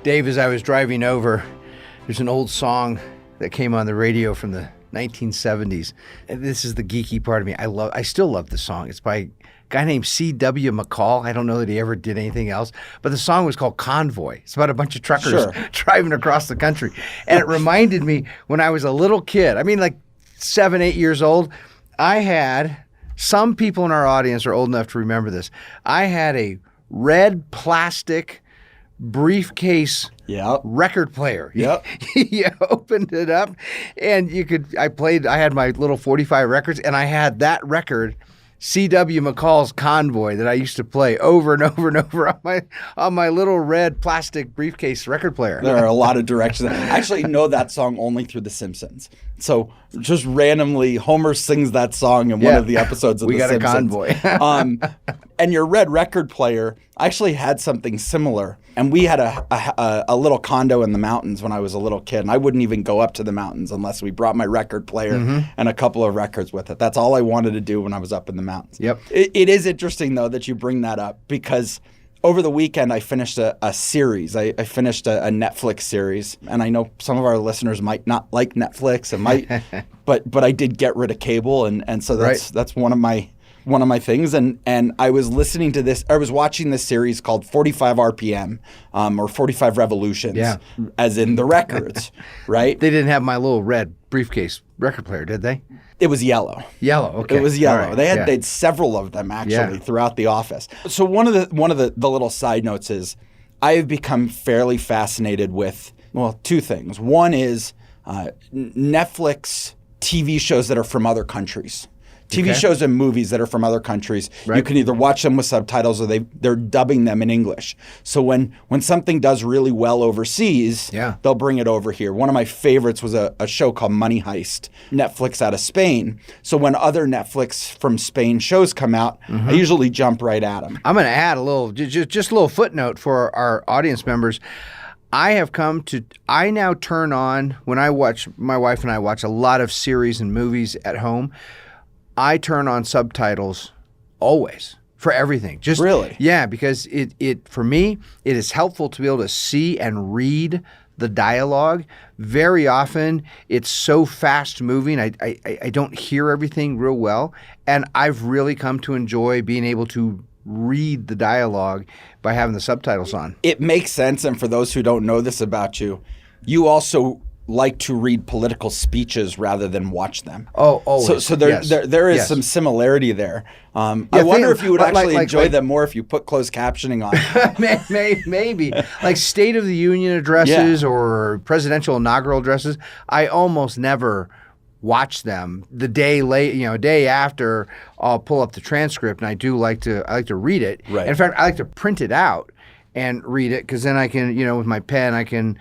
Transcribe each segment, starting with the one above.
Dave, as I was driving over, there's an old song that came on the radio from the 1970s. And this is the geeky part of me. I still love the song. It's by a guy named C.W. McCall. I don't know that he ever did anything else, but the song was called Convoy. It's about a bunch of truckers driving across the country. And it reminded me when I was a little kid, I mean like 7, 8 years old, I had, some people in our audience are old enough to remember this, I had a red plastic briefcase record player. You opened it up and I had my little 45 records, and I had that record, C.W. McCall's Convoy, that I used to play over and over and over on my little red plastic briefcase record player. There are a lot of directions. I actually know that song only through The Simpsons. So just randomly, Homer sings that song in one of the episodes of The Simpsons. We got a Convoy. And your red record player, I actually had something similar. And we had a little condo in the mountains when I was a little kid. And I wouldn't even go up to the mountains unless we brought my record player and a couple of records with it. That's all I wanted to do when I was up in the mountains. Yep. It is interesting, though, that you bring that up, because over the weekend, I finished a series. I finished a Netflix series, and I know some of our listeners might not like Netflix, and but I did get rid of cable, and so that's one of my things. And I was listening to this. I was watching this series called 45 RPM, or 45 Revolutions, as in the records, right? They didn't have my little red briefcase record player, did they? It was yellow. Yellow, okay. It was yellow. Right. They had several of them actually throughout the office. So one of the little side notes is I have become fairly fascinated with, well, two things. One is Netflix TV shows that are from other countries. TV shows and movies that are from other countries. Right. You can either watch them with subtitles or they're dubbing them in English. So when something does really well overseas, they'll bring it over here. One of my favorites was a show called Money Heist, Netflix out of Spain. So when other Netflix from Spain shows come out, I usually jump right at them. I'm going to add a little, just a little footnote for our audience members. I now turn on, when my wife and I watch a lot of series and movies at home, I turn on subtitles always for everything. Just really? Yeah, because it for me, it is helpful to be able to see and read the dialogue. Very often, it's so fast moving, I don't hear everything real well, and I've really come to enjoy being able to read the dialogue by having the subtitles on. It makes sense, and for those who don't know this about you, you also like to read political speeches rather than watch them. Oh, always. So there is some similarity there. I wonder if you would actually enjoy them more if you put closed captioning on. Maybe. Like State of the Union addresses or presidential inaugural addresses, I almost never watch them. The day after, I'll pull up the transcript, and I like to read it. Right. In fact, I like to print it out and read it, because then I can, with my pen, I can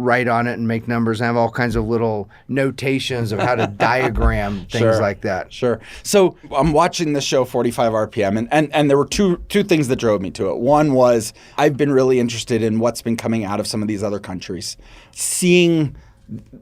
write on it and make numbers. I have all kinds of little notations of how to diagram things like that. Sure. So I'm watching this show 45 RPM, and there were two things that drove me to it. One was I've been really interested in what's been coming out of some of these other countries, seeing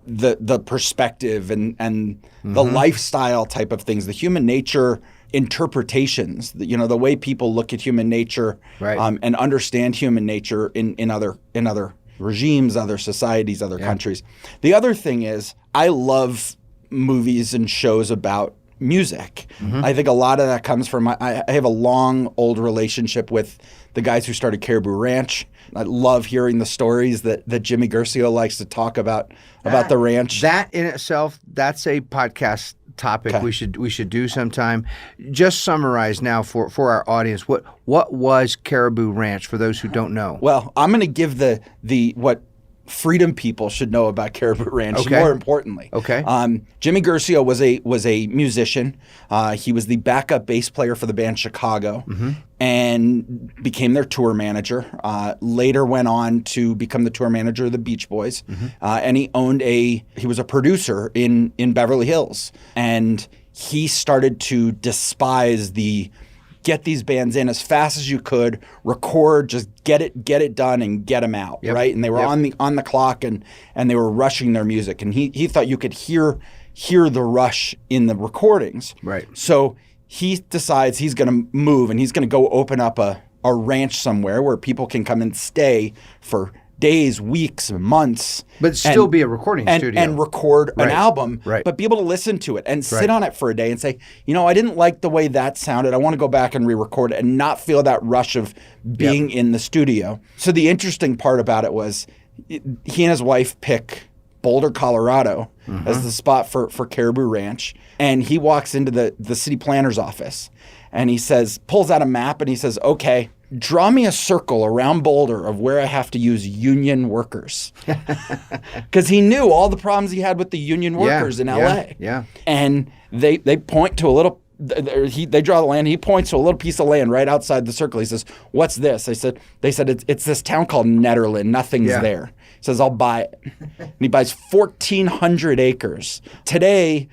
the perspective and the lifestyle type of things, the human nature interpretations, the way people look at human nature, and understand human nature in other regimes, other societies, other countries. The other thing is I love movies and shows about music. I think a lot of that comes from I have a long, old relationship with the guys who started Caribou Ranch. I love hearing the stories that Jimmy Guercio likes to talk about the ranch. That in itself, that's a podcast topic we should do sometime. Just summarize now for our audience what was Caribou Ranch for those who don't know. Well, I'm going to give the what freedom people should know about Caribou Ranch. More importantly, Jimmy Guercio was a musician. He was the backup bass player for the band Chicago, and became their tour manager. Later went on to become the tour manager of the Beach Boys, and he was a producer in Beverly Hills, and he started to despise get these bands in as fast as you could, record, just get it done and get them out, right? And they were on the clock and they were rushing their music, and he thought you could hear the rush in the recordings. Right. So he decides he's going to move and he's going to go open up a ranch somewhere where people can come and stay for days, weeks, months. But still be a recording studio. And record an album, Right. but be able to listen to it and sit Right. on it for a day and say, I didn't like the way that sounded. I want to go back and re-record it and not feel that rush of being in the studio. So the interesting part about it was he and his wife pick Boulder, Colorado as the spot for Caribou Ranch. And he walks into the city planner's office and he pulls out a map and he says, okay, draw me a circle around Boulder of where I have to use union workers. Because he knew all the problems he had with the union workers in LA. Yeah. And they point to a little, they draw the land. He points to a little piece of land right outside the circle. He says, what's this? They said, it's this town called Netherland. Nothing's there. He says, I'll buy it. And he buys 1,400 acres. Today,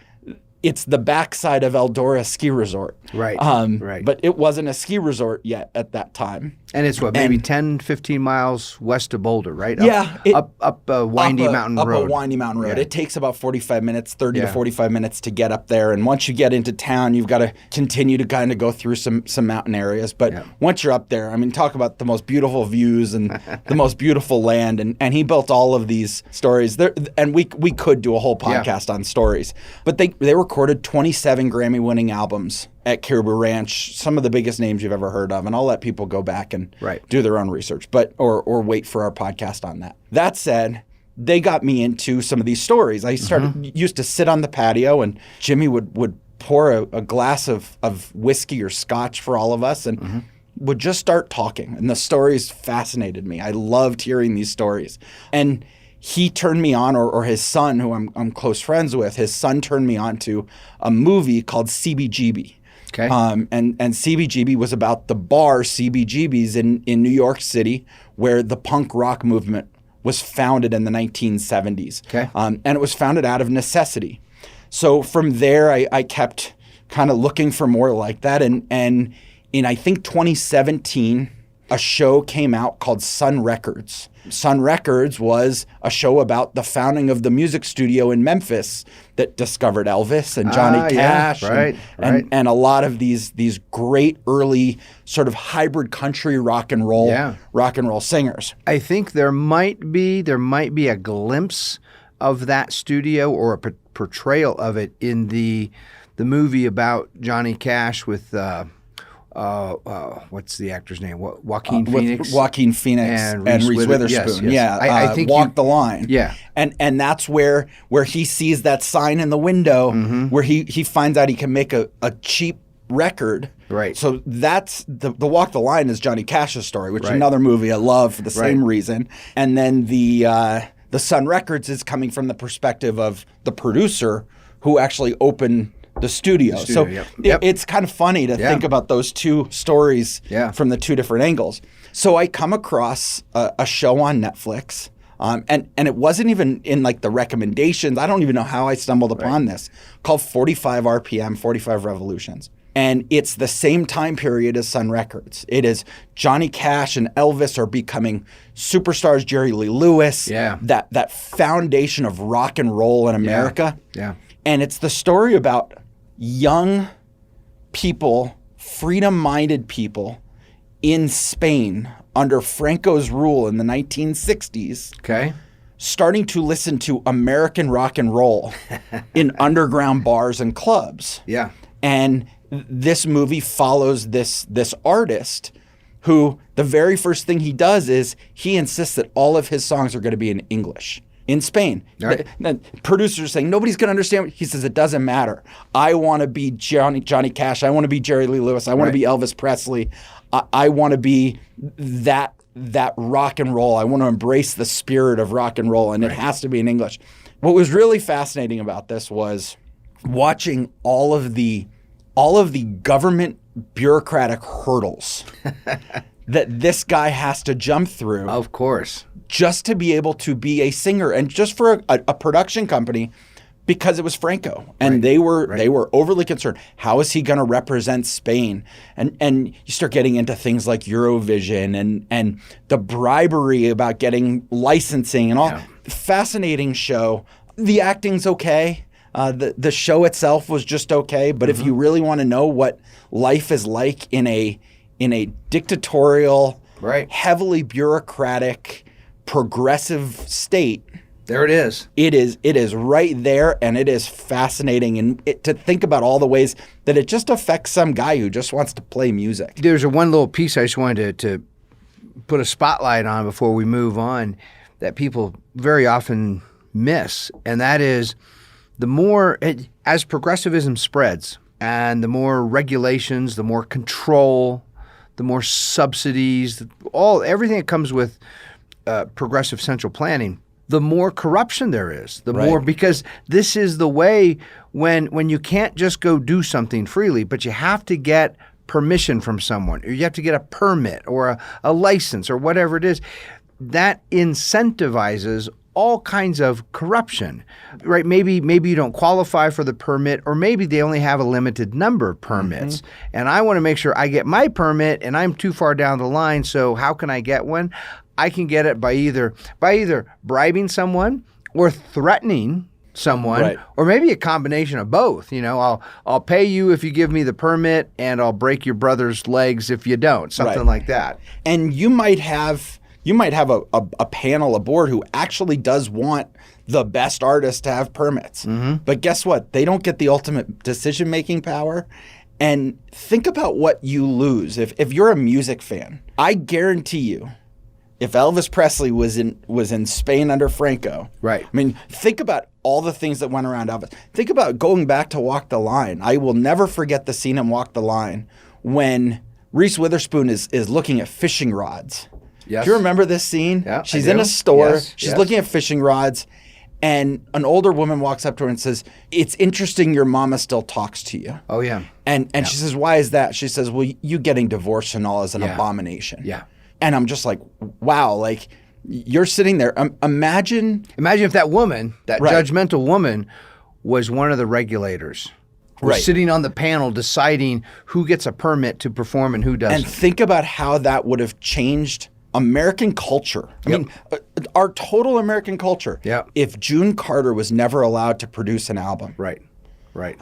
it's the backside of Eldora Ski Resort. Right. Right. But it wasn't a ski resort yet at that time. And it's maybe 10, 15 miles west of Boulder, right? Up a windy mountain road. Up a windy mountain road. Yeah. It takes about 45 minutes, 30 to 45 minutes to get up there. And once you get into town, you've got to continue to kind of go through some mountain areas. But once you're up there, I mean, talk about the most beautiful views and the most beautiful land. And he built all of these stories. And we could do a whole podcast on stories. But they recorded 27 Grammy-winning albums at Caribou Ranch, some of the biggest names you've ever heard of, and I'll let people go back and do their own research, or wait for our podcast on that. That said, they got me into some of these stories. I used to sit on the patio, and Jimmy would pour a glass of whiskey or scotch for all of us, and would just start talking. And the stories fascinated me. I loved hearing these stories. And he turned me on, or his son, who I'm close friends with, his son turned me on to a movie called CBGB. Okay. And CBGB was about the bar CBGB's in New York City, where the punk rock movement was founded in the 1970s. Okay. And it was founded out of necessity. So from there, I kept kind of looking for more like that. And in, I think, 2017, a show came out called Sun Records. Sun Records was a show about the founding of the music studio in Memphis that discovered Elvis and Johnny Cash and a lot of these great early sort of hybrid country rock and roll singers. I think there might be a glimpse of that studio or a portrayal of it in the movie about Johnny Cash with what's the actor's name? Joaquin Phoenix. Joaquin Phoenix and Reese Witherspoon. Yes. I think Walk the Line. Yeah. And that's where he sees that sign in the window where he finds out he can make a cheap record. Right. So that's the Walk the Line is Johnny Cash's story, which is another movie I love for the same reason. And then the Sun Records is coming from the perspective of the producer who actually opened the studio. So it's kind of funny to think about those two stories from the two different angles. So I come across a show on Netflix, and it wasn't even in like the recommendations. I don't even know how I stumbled upon this, called 45 RPM, 45 Revolutions. And it's the same time period as Sun Records. It is Johnny Cash and Elvis are becoming superstars, Jerry Lee Lewis, that foundation of rock and roll in America. Yeah. And it's the story about young people, freedom-minded people in Spain under Franco's rule in the 1960s. Okay. Starting to listen to American rock and roll in underground bars and clubs. Yeah. And this movie follows this artist who the very first thing he does is he insists that all of his songs are going to be in English. In Spain. Right. The producers are saying, nobody's going to understand. He says, it doesn't matter. I want to be Johnny Cash. I want to be Jerry Lee Lewis. I want to be Elvis Presley. I want to be that rock and roll. I want to embrace the spirit of rock and roll, and it has to be in English. What was really fascinating about this was watching all of the government bureaucratic hurdles that this guy has to jump through. Of course. Just to be able to be a singer, and just for a production company, because it was Franco, and they were overly concerned. How is he going to represent Spain? And you start getting into things like Eurovision and the bribery about getting licensing and all. Yeah. Fascinating show. The acting's okay. The show itself was just okay. But if you really want to know what life is like in a dictatorial, heavily bureaucratic, progressive state. There it is. It is right there, and it is fascinating and to think about all the ways that it just affects some guy who just wants to play music. There's one little piece I just wanted to put a spotlight on before we move on that people very often miss, and that is as progressivism spreads and the more regulations, the more control, the more subsidies, everything that comes with progressive central planning, the more corruption there is, the more, because this is the way when you can't just go do something freely, but you have to get permission from someone, or you have to get a permit or a license or whatever it is, that incentivizes all kinds of corruption, right? Maybe you don't qualify for the permit, or maybe they only have a limited number of permits. And I want to make sure I get my permit, and I'm too far down the line. So how can I get one? I can get it by either bribing someone or threatening someone, or maybe a combination of both. I'll pay you if you give me the permit, and I'll break your brother's legs if you don't. Something like that. And you might have a panel, a board who actually does want the best artists to have permits. But guess what? They don't get the ultimate decision-making power. And think about what you lose. If you're a music fan, I guarantee you, if Elvis Presley was in Spain under Franco, I mean, think about all the things that went around Elvis. Think about going back to Walk the Line. I will never forget the scene in Walk the Line when Reese Witherspoon is looking at fishing rods. Yes. Do you remember this scene? Yeah, she's in a store. Yes, she's looking at fishing rods, and an older woman walks up to her and says, "It's interesting your mama still talks to you." Oh, yeah. And she says, "Why is that?" She says, "Well, you getting divorced and all is an abomination." Yeah. And I'm just like, wow, like you're sitting there. Imagine if that woman, that judgmental woman, was one of the regulators. We're sitting on the panel deciding who gets a permit to perform and who doesn't. And think about how that would have changed American culture. I mean, our total American culture. If June Carter was never allowed to produce an album. Right.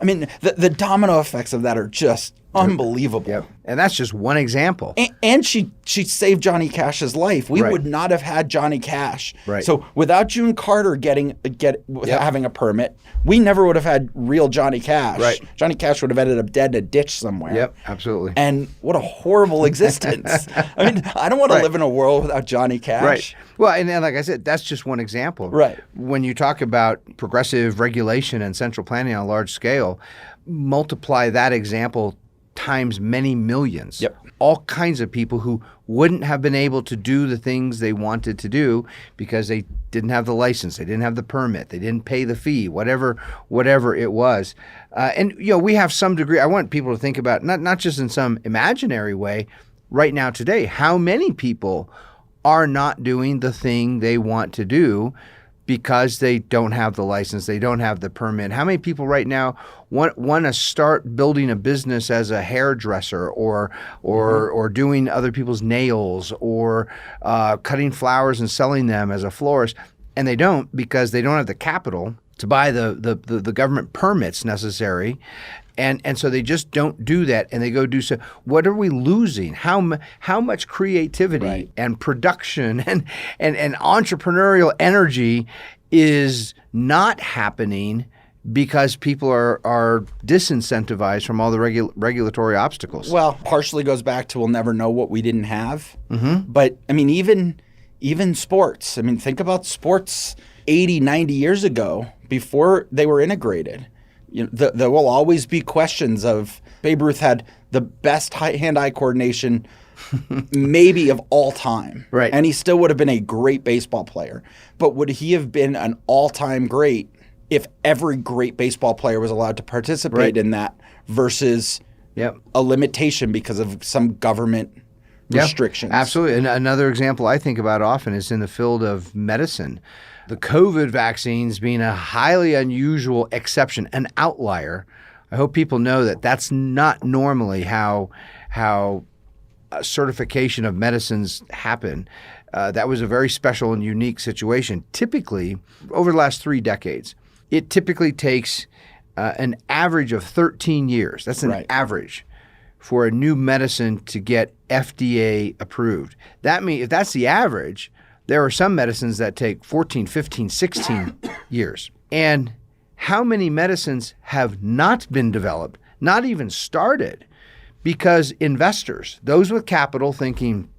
I mean, the domino effects of that are just unbelievable. And that's just one example. And she saved Johnny Cash's life. We would not have had Johnny Cash. So without June Carter having a permit, we never would have had real Johnny Cash. Johnny Cash would have ended up dead in a ditch somewhere. Absolutely. And what a horrible existence. I mean, I don't want to live in a world without Johnny Cash. Well, and like I said, that's just one example. When you talk about progressive regulation and central planning on a large scale, multiply that example times many millions. All kinds of people who wouldn't have been able to do the things they wanted to do because they didn't have the license, they didn't have the permit, they didn't pay the fee, whatever it was. And we have some degree. I want people to think about not just in some imaginary way. Right now, today, how many people are not doing the thing they want to do because they don't have the license, they don't have the permit? How many people right now want to start building a business as a hairdresser or doing other people's nails or cutting flowers and selling them as a florist, and they don't because they don't have the capital to buy the government permits necessary. And so they just don't do that, and they go do so. What are we losing? How much creativity and production and entrepreneurial energy is not happening because people are disincentivized from all the regulatory obstacles? Well, partially goes back to we'll never know what we didn't have. But I mean, even sports. I mean, think about sports 80, 90 years ago before they were integrated. There will always be questions of Babe Ruth had the best hand-eye coordination maybe of all time. And he still would have been a great baseball player. But would he have been an all-time great if every great baseball player was allowed to participate in that versus a limitation because of some government restrictions? Absolutely. And another example I think about often is in the field of medicine. The COVID vaccines being a highly unusual exception, an outlier. I hope people know that that's not normally how certification of medicines happen. That was a very special and unique situation. Typically, over the last 3 decades, it typically takes an average of 13 years. That's an average for a new medicine to get FDA approved. That means if that's the average, There are some medicines that take 14, 15, 16 years. And how many medicines have not been developed, not even started, because investors, those with capital thinking,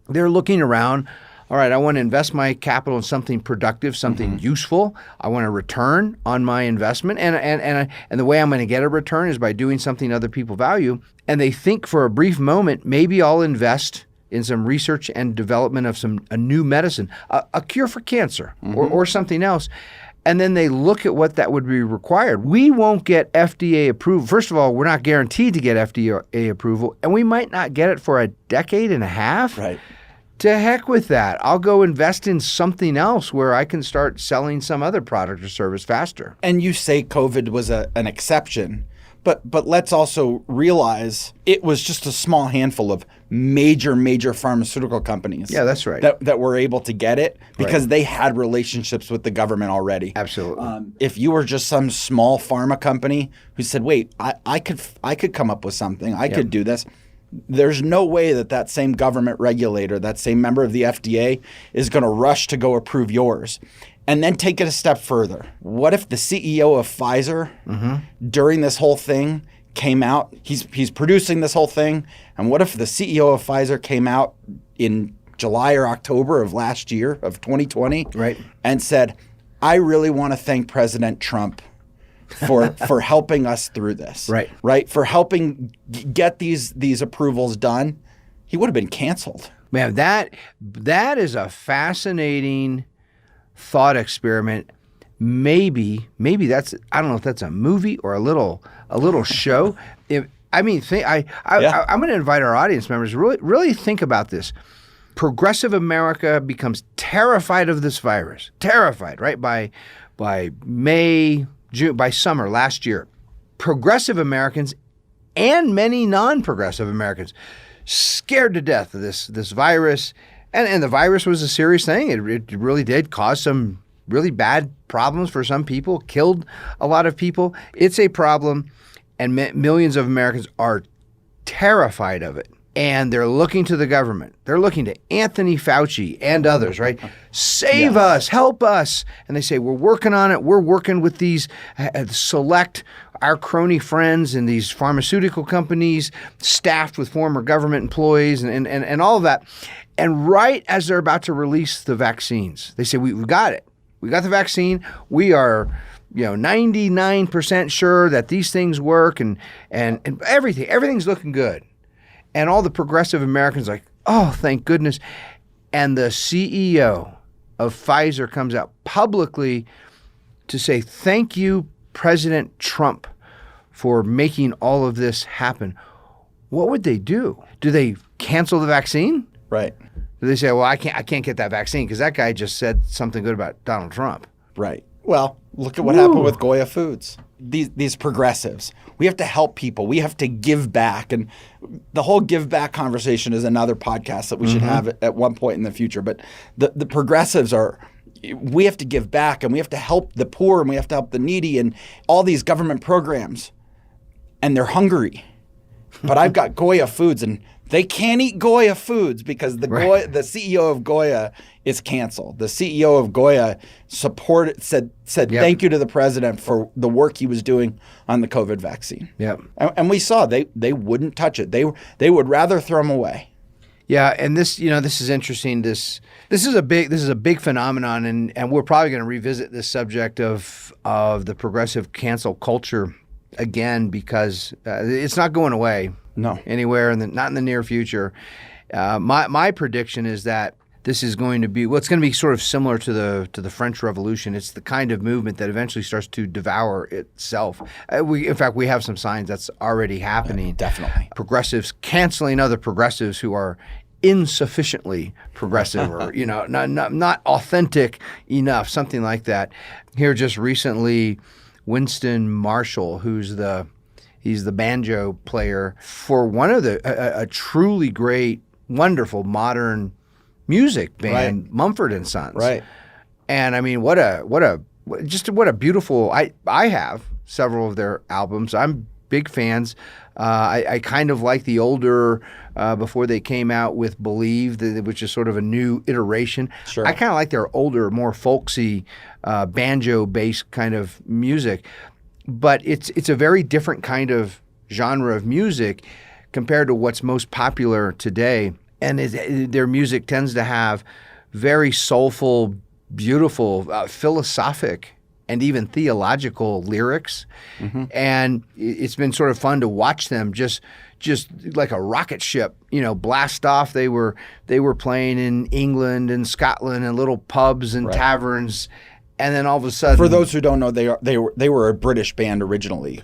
they're looking around, all right, I want to invest my capital in something productive, something useful. I want a return on my investment. And the way I'm going to get a return is by doing something other people value. And they think for a brief moment, maybe I'll invest in some research and development of a new medicine, a cure for cancer or something else. And then they look at what that would be required. We won't get FDA approval. First of all, we're not guaranteed to get FDA approval, and we might not get it for a decade and a half. Right. To heck with that. I'll go invest in something else where I can start selling some other product or service faster. And you say COVID was an exception, but let's also realize it was just a small handful of major pharmaceutical companies. Yeah, that's right. That were able to get it because they had relationships with the government already. Absolutely. If you were just some small pharma company who said, "Wait, I could come up with something. I could do this." There's no way that same government regulator, that same member of the FDA is going to rush to go approve yours. And then take it a step further. What if the CEO of Pfizer during this whole thing came out, he's producing this whole thing, and what if the CEO of Pfizer came out in July or October of last year, of 2020, and said, I really want to thank President Trump for helping us through this, right? For helping get these approvals done. He would have been canceled. Man, that is a fascinating thought experiment. Maybe that's, I don't know if that's a movie or a little show. I'm going to invite our audience members to really think about this. Progressive America becomes terrified of this virus. Terrified, right? By May, June, by summer last year. Progressive Americans and many non-progressive Americans scared to death of this virus. And the virus was a serious thing. It really did cause some really bad problems for some people, killed a lot of people. It's a problem, and millions of Americans are terrified of it. And they're looking to the government. They're looking to Anthony Fauci and others, right? Save us, help us. And they say, we're working on it. We're working with these select our crony friends in these pharmaceutical companies, staffed with former government employees and all of that. And right as they're about to release the vaccines, they say, we've got it. We got the vaccine. We are 99% sure that these things work and everything's looking good. And all the progressive Americans are like, oh, thank goodness. And the CEO of Pfizer comes out publicly to say, thank you, President Trump, for making all of this happen. What would they do? Do they cancel the vaccine? Right. Do they say, well, I can't get that vaccine because that guy just said something good about Donald Trump? Right. Well, look at what happened with Goya Foods. These progressives, we have to help people. We have to give back. And the whole give back conversation is another podcast that we should have at one point in the future. But the progressives we have to give back, and we have to help the poor, and we have to help the needy, and all these government programs. And they're hungry. But I've got Goya Foods, and they can't eat Goya Foods because the CEO of Goya is canceled. The CEO of Goya said thank you to the president for the work he was doing on the COVID vaccine. Yep. And we saw they wouldn't touch it. They would rather throw them away. Yeah, and this is interesting. This is a big phenomenon, and we're probably going to revisit this subject of the progressive cancel culture again because it's not going away. No. Anywhere, not in the near future. My prediction is that this is going to be it's going to be sort of similar to the French Revolution. It's the kind of movement that eventually starts to devour itself. In fact, we have some signs that's already happening. Definitely. Progressives canceling other progressives who are insufficiently progressive or not authentic enough, something like that. Here just recently, Winston Marshall, he's the banjo player for one of a truly great, wonderful modern music band, Mumford and Sons. Right. And I mean, what a beautiful. I have several of their albums. I'm big fans. I kind of like the older, before they came out with Believe, which is sort of a new iteration. Sure. I kind of like their older, more folksy, banjo-based kind of music. But it's a very different kind of genre of music compared to what's most popular today. And their music tends to have very soulful, beautiful, philosophic, and even theological lyrics. Mm-hmm. And it's been sort of fun to watch them just like a rocket ship, blast off. They were playing in England and Scotland and little pubs and taverns, and then all of a sudden, for those who don't know, they were a British band originally,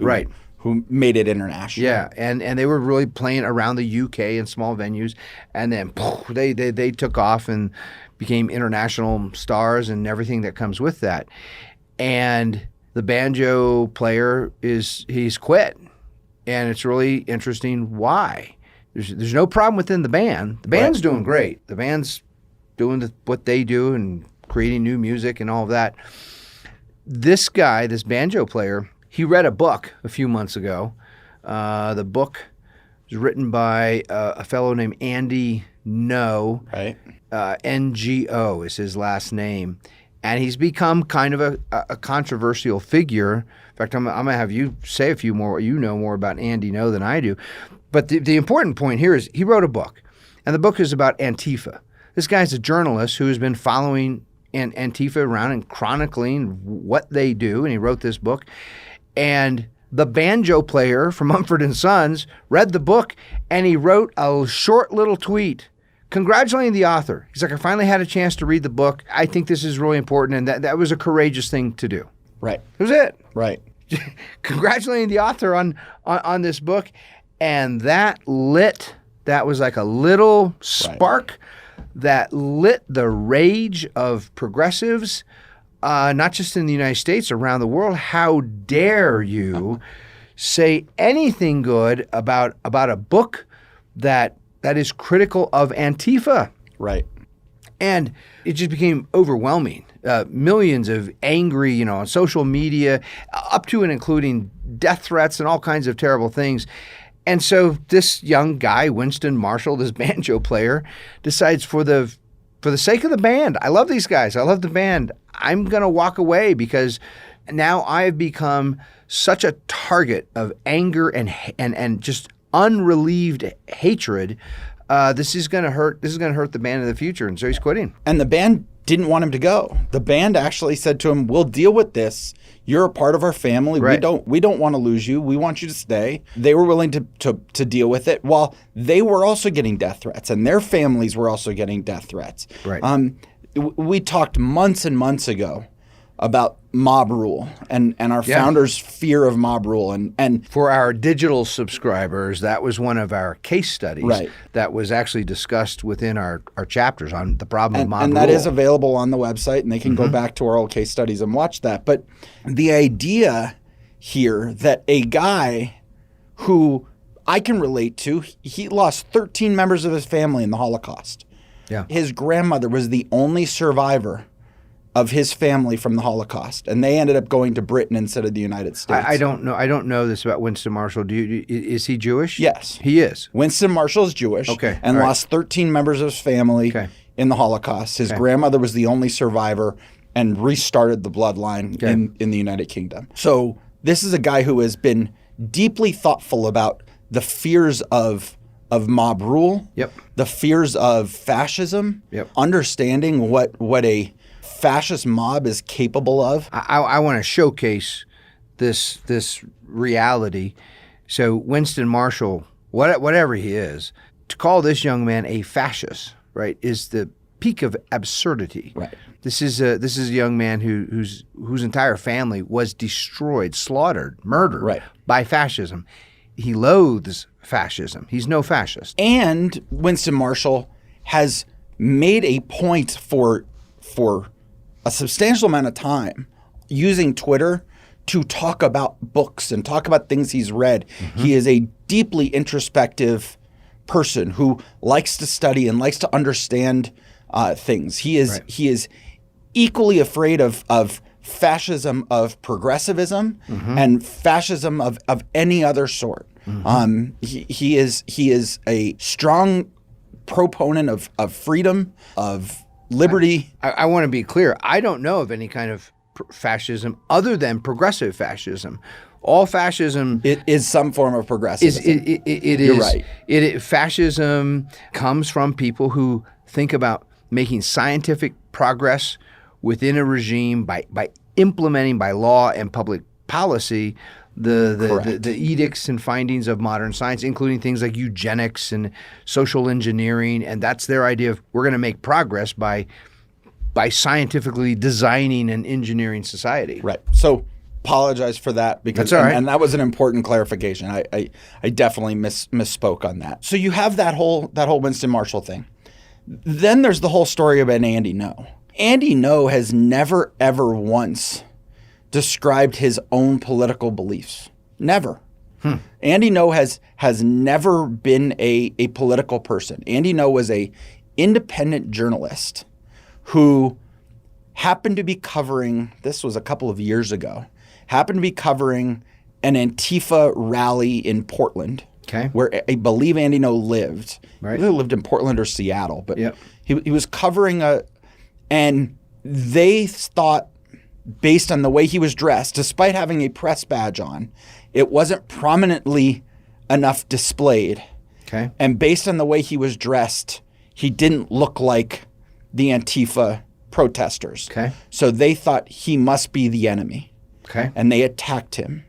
who made it international. Yeah, and they were really playing around the UK in small venues, and then they took off and became international stars and everything that comes with that. And the banjo player he's quit, and it's really interesting why. There's no problem within the band. The band's doing great. The band's doing what they do and creating new music and all of that. This guy, this banjo player, he read a book a few months ago. The book was written by a fellow named Andy Ngo. Right. NGO is his last name. And he's become kind of a controversial figure. In fact, I'm going to have you say a few more. You know more about Andy Ngo than I do. But the important point here is he wrote a book. And the book is about Antifa. This guy's a journalist who has been following Antifa around and chronicling what they do. And he wrote this book. And the banjo player from Mumford and Sons read the book, and he wrote a short little tweet congratulating the author. He's like, I finally had a chance to read the book. I think this is really important, and that was a courageous thing to do. Right. That was it. Right. Congratulating the author on this book, and that was like a little spark that lit the rage of progressives, not just in the United States, around the world. How dare you say anything good about a book that is critical of Antifa? Right. And it just became overwhelming. Millions of angry, on social media, up to and including death threats and all kinds of terrible things. And so this young guy, Winston Marshall, this banjo player, decides for the sake of the band, I love these guys, I love the band, I'm going to walk away because now I've become such a target of anger and just unrelieved hatred. This is going to hurt the band in the future, and so he's quitting. And the band didn't want him to go. The band actually said to him, "We'll deal with this. You're a part of our family. Right. We don't want to lose you. We want you to stay." They were willing to deal with it, while they were also getting death threats, and their families were also getting death threats. Right. We talked months and months ago about mob rule and our founders' fear of mob rule. And for our digital subscribers, that was one of our case studies that was actually discussed within our chapters on the problem of mob rule. And that is available on the website, and they can go back to our old case studies and watch that. But the idea here that a guy who I can relate to, he lost 13 members of his family in the Holocaust. Yeah. His grandmother was the only survivor of his family from the Holocaust, and they ended up going to Britain instead of the United States. I don't know this about Winston Marshall. Is he Jewish? Yes. He is. Winston Marshall is Jewish and lost 13 members of his family in the Holocaust. His grandmother was the only survivor and restarted the bloodline in the United Kingdom. So this is a guy who has been deeply thoughtful about the fears of mob rule, the fears of fascism, understanding what a fascist mob is capable of. I want to showcase this reality. So Winston Marshall, whatever he is, to call this young man a fascist, right, is the peak of absurdity. Right. This is a young man whose entire family was destroyed, slaughtered, murdered by fascism. He loathes fascism. He's no fascist. And Winston Marshall has made a point for a substantial amount of time using Twitter to talk about books and talk about things he's read. He is a deeply introspective person who likes to study and likes to understand things. He is equally afraid of fascism of progressivism and fascism of any other sort. He is a strong proponent of freedom, of liberty. I want to be clear. I don't know of any kind of fascism other than progressive fascism. All fascism It is some form of progressivism. It You're is. right. Fascism comes from people who think about making scientific progress within a regime by implementing by law and public policy the edicts and findings of modern science, including things like eugenics and social engineering. And that's their idea of we're going to make progress by scientifically designing and engineering society. Right. So apologize for that because That's all right. and that was an important clarification. I definitely misspoke on that. So you have that whole Winston Marshall thing. Then there's the whole story about Andy Ngo. Andy Ngo has never ever once described his own political beliefs. Never. Andy Ngo has never been a political person. Andy Ngo was a independent journalist who happened to be covering, this was a couple of years ago, happened to be covering an Antifa rally in Portland, where I believe Andy Ngo lived. Right. He lived in Portland or Seattle, but Yep. he was covering and they thought, based on the way he was dressed, despite having a press badge on, it wasn't prominently enough displayed. Okay. And based on the way he was dressed, he didn't look like the Antifa protesters. Okay. So they thought he must be the enemy. Okay. And they attacked him.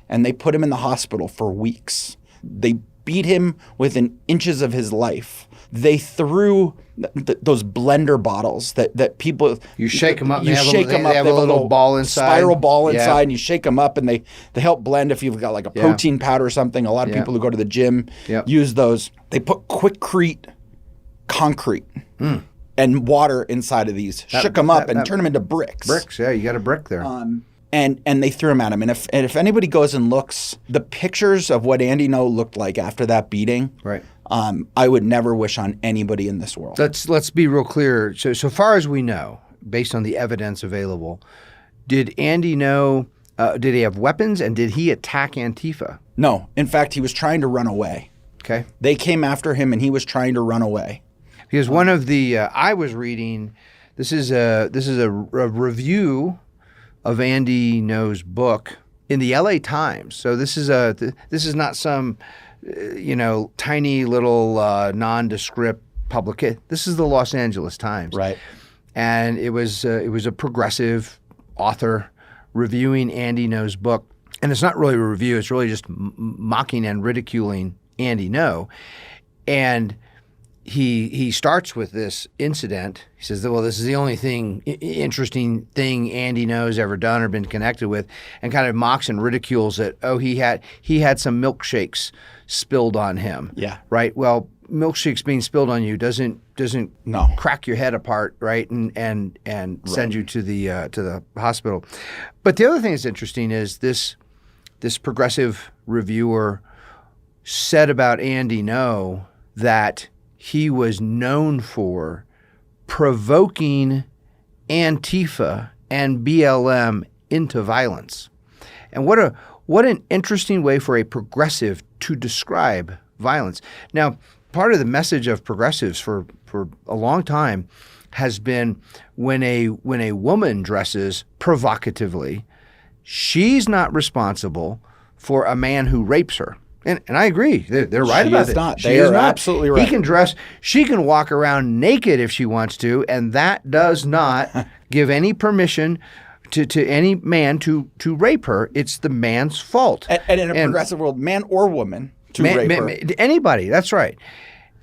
And they put him in the hospital for weeks. They beat him within inches of his life. They threw those blender bottles that people You shake them up. You shake them up. They have They a little ball inside. spiral ball Yeah. inside, and you shake them up, and they help blend. If you've got like a protein powder or something, a lot of Yeah. people who go to the gym Yep. use those. They put Quickcrete concrete and water inside of these, shook them up, and turned them into bricks. Bricks, yeah, you got a brick there. And they threw him at him. And if anybody goes and looks, the pictures of what Andy Ngo looked like after that beating, Right. I would never wish on anybody in this world. Let's be real clear. So far as we know, based on the evidence available, did Andy Ngo, did he have weapons and did he attack Antifa? No. In fact, he was trying to run away. Okay. They came after him and he was trying to run away. Because one of the I was reading, this is a review of Andy Ngo's book in the LA Times. So this is not some tiny little nondescript publication. This is the Los Angeles Times. Right. And it was a progressive author reviewing Andy Ngo's book. And it's not really a review. It's really just mocking and ridiculing Andy Ngo. And he starts with this incident. He says, well, this is the only interesting thing Andy Ngo's ever done or been connected with, and kind of mocks and ridicules it. Oh, he had some milkshakes spilled on him. Yeah. Right? Well, milkshakes being spilled on you doesn't No. crack your head apart, right? And send you to the hospital. But the other thing that's interesting is this progressive reviewer said about Andy Ngo that he was known for provoking Antifa and BLM into violence. And what an interesting way for a progressive to describe violence. Now, part of the message of progressives for a long time has been when a woman dresses provocatively, she's not responsible for a man who rapes her. And I agree. They're right She about is it. not. She They is are not. absolutely right. He can dress. She can walk around naked if she wants to, and that does not give any permission to any man to rape her. It's the man's fault. And in a progressive world, man or woman, to rape her. Anybody. That's right.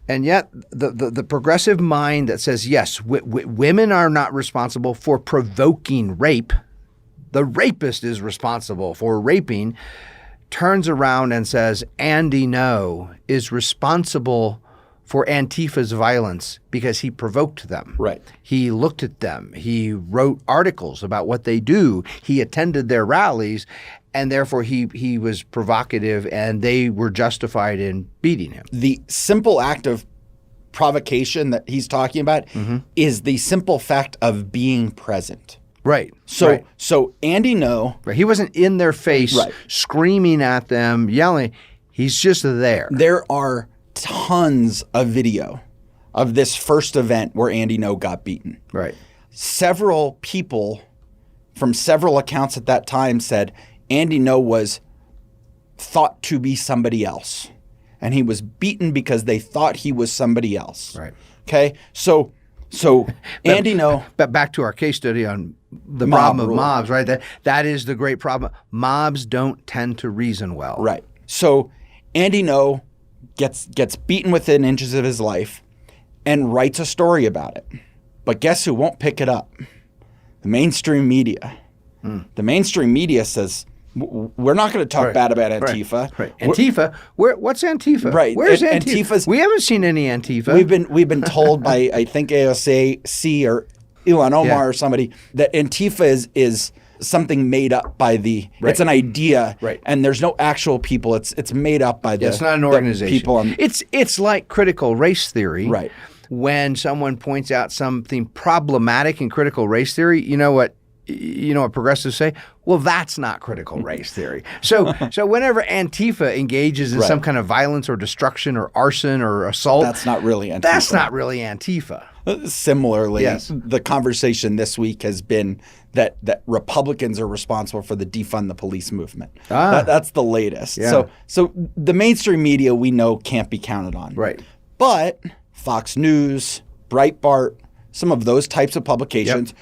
And yet the progressive mind that says, yes, women are not responsible for provoking rape. The rapist is responsible for raping. Turns around and says Andy Ngo is responsible for Antifa's violence because he provoked them. Right. He looked at them. He wrote articles about what they do. He attended their rallies, and therefore he was provocative, and they were justified in beating him. The simple act of provocation that he's talking about is the simple fact of being present. Right. So Andy No. Right. He wasn't in their face screaming at them, yelling. He's just there. There are tons of video of this first event where Andy No got beaten. Right. Several people from several accounts at that time said Andy No was thought to be somebody else. And he was beaten because they thought he was somebody else. Right. Okay? So Andy No. But back to our case study on the Mob problem of rule. mobs, right? That is the great problem. Mobs don't tend to reason well. Right. So Andy No gets beaten within inches of his life and writes a story about it. But guess who won't pick it up? The mainstream media. The mainstream media says, we're not going to talk bad about Antifa. Right. Antifa? What's Antifa? Right. Where's Antifa's- Antifa? We haven't seen any Antifa. We've been told by, I think, AOC or Ilhan Omar or somebody that Antifa is something made up by the it's an idea, and there's no actual people. It's made up by the it's not an organization. People it's like critical race theory. Right. When someone points out something problematic in critical race theory, you know what progressives say? Well, that's not critical race theory. So whenever Antifa engages in some kind of violence or destruction or arson or assault, that's not really Antifa. That's not really Antifa. Similarly, the conversation this week has been that Republicans are responsible for the defund the police movement. That's the latest. Yeah. So the mainstream media we know can't be counted on. Right. But Fox News, Breitbart, some of those types of publications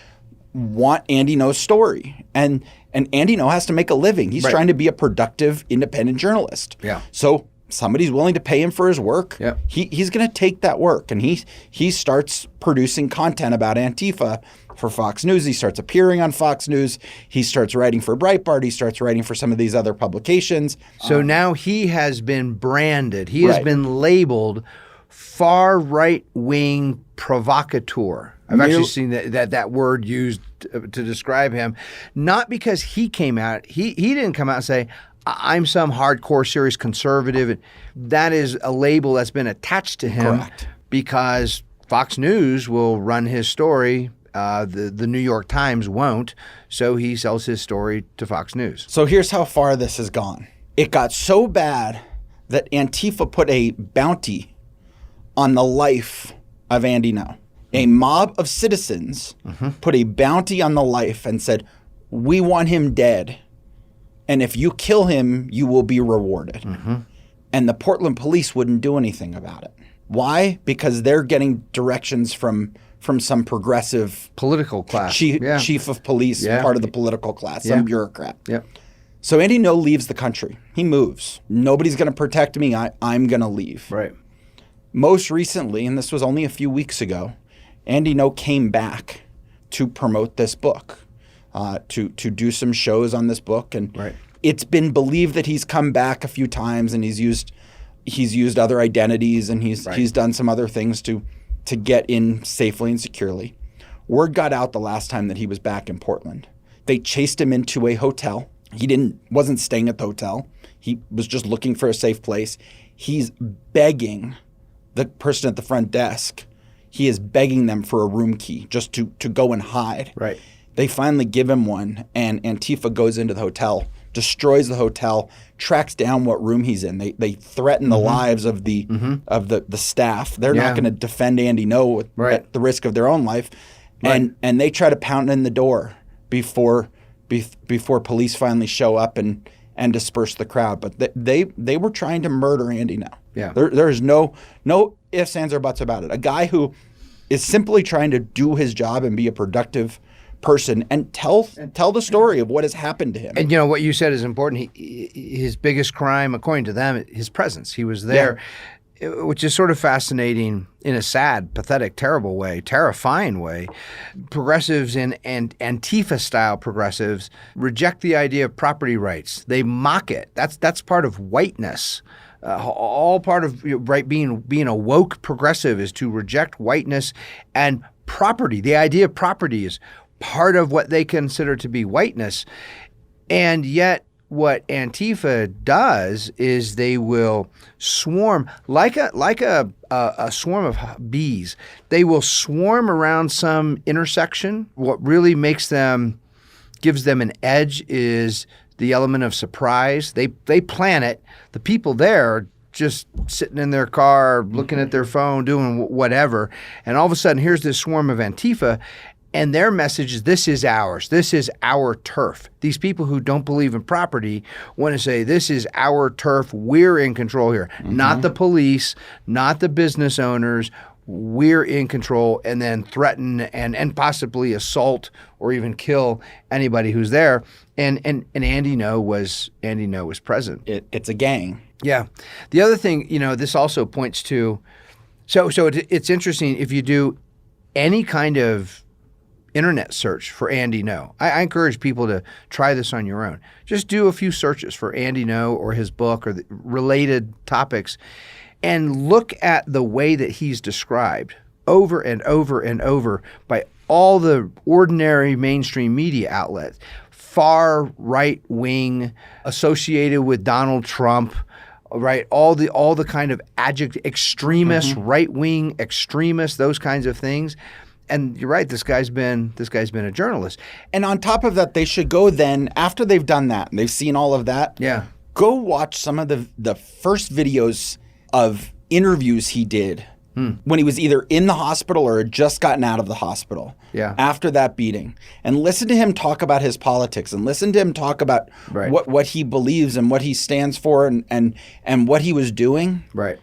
want Andy No's story. And Andy No has to make a living. He's trying to be a productive, independent journalist. Yeah. So somebody's willing to pay him for his work. Yep. He's going to take that work, and he starts producing content about Antifa for Fox News. He starts appearing on Fox News. He starts writing for Breitbart. He starts writing for some of these other publications. So now he has been branded. He has been labeled far right-wing provocateur. I've actually seen that word used to describe him, not because he came out. He didn't come out and say, I'm some hardcore, serious conservative. That is a label that's been attached to him because Fox News will run his story. The New York Times won't, so he sells his story to Fox News. So here's how far this has gone. It got so bad that Antifa put a bounty on the life of Andy No. A mob of citizens put a bounty on the life and said, we want him dead. And if you kill him, you will be rewarded. And the Portland police wouldn't do anything about it. Why? Because they're getting directions from some progressive political class, chief of police, part of the political class, some bureaucrat. Yep. So Andy No leaves the country. He moves. Nobody's going to protect me. I'm going to leave. Right. Most recently, and this was only a few weeks ago, Andy No came back to promote this book, to do some shows on this book, and it's been believed that he's come back a few times and he's used other identities and he's done some other things to get in safely and securely. Word got out the last time that he was back in Portland. They chased him into a hotel. He wasn't staying at the hotel. He was just looking for a safe place. He's begging the person at the front desk. He is begging them for a room key just to go and hide. Right. They finally give him one, and Antifa goes into the hotel, destroys the hotel, tracks down what room he's in. They threaten the lives of the staff. They're not going to defend Andy No at the risk of their own life, and they try to pound in the door before police finally show up and disperse the crowd. But they were trying to murder Andy No. Yeah. There is no ifs, ands, or buts about it. A guy who is simply trying to do his job and be a productive person and tell the story of what has happened to him. And what you said is important. His biggest crime, according to them, his presence. He was there, which is sort of fascinating in a sad, pathetic, terrible way, terrifying way. Progressives and Antifa-style progressives reject the idea of property rights. They mock it. That's part of whiteness. All part of being a woke progressive is to reject whiteness and property. The idea of property is part of what they consider to be whiteness. And yet what Antifa does is they will swarm like a swarm of bees. They will swarm around some intersection. What really gives them an edge is the element of surprise. They plan it. The people there are just sitting in their car, looking at their phone, doing whatever. And all of a sudden, here's this swarm of Antifa. And their message is, this is ours. This is our turf. These people who don't believe in property want to say, this is our turf. We're in control here. Not the police, not the business owners. We're in control, and then threaten and possibly assault or even kill anybody who's there. And Andy Ngo was present. It's a gang. Yeah. The other thing, this also points to, so it's interesting if you do any kind of internet search for Andy Ngo. I encourage people to try this on your own. Just do a few searches for Andy Ngo or his book or the related topics and look at the way that he's described over and over and over by all the ordinary mainstream media outlets. Far right wing, associated with Donald Trump, right? All the kind of adjective extremist, right wing extremists, those kinds of things. And you're right. This guy's been a journalist. And on top of that, they should go then, after they've done that and they've seen all of that, go watch some of the first videos of interviews he did when he was either in the hospital or had just gotten out of the hospital after that beating. And listen to him talk about his politics and listen to him talk about what he believes and what he stands for and what he was doing. Right.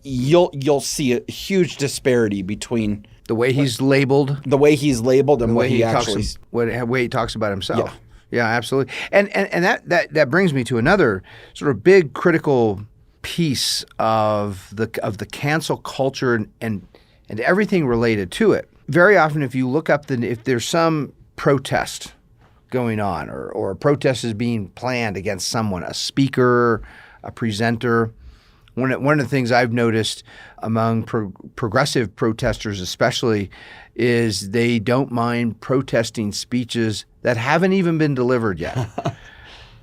You'll see a huge disparity between the way he's labeled, and what he actually way he talks about himself. Yeah, absolutely. And that brings me to another sort of big critical piece of the cancel culture and everything related to it. Very often, if you look up if there's some protest going on or a protest is being planned against someone, a speaker, a presenter. One of the things I've noticed among progressive protesters especially is they don't mind protesting speeches that haven't even been delivered yet.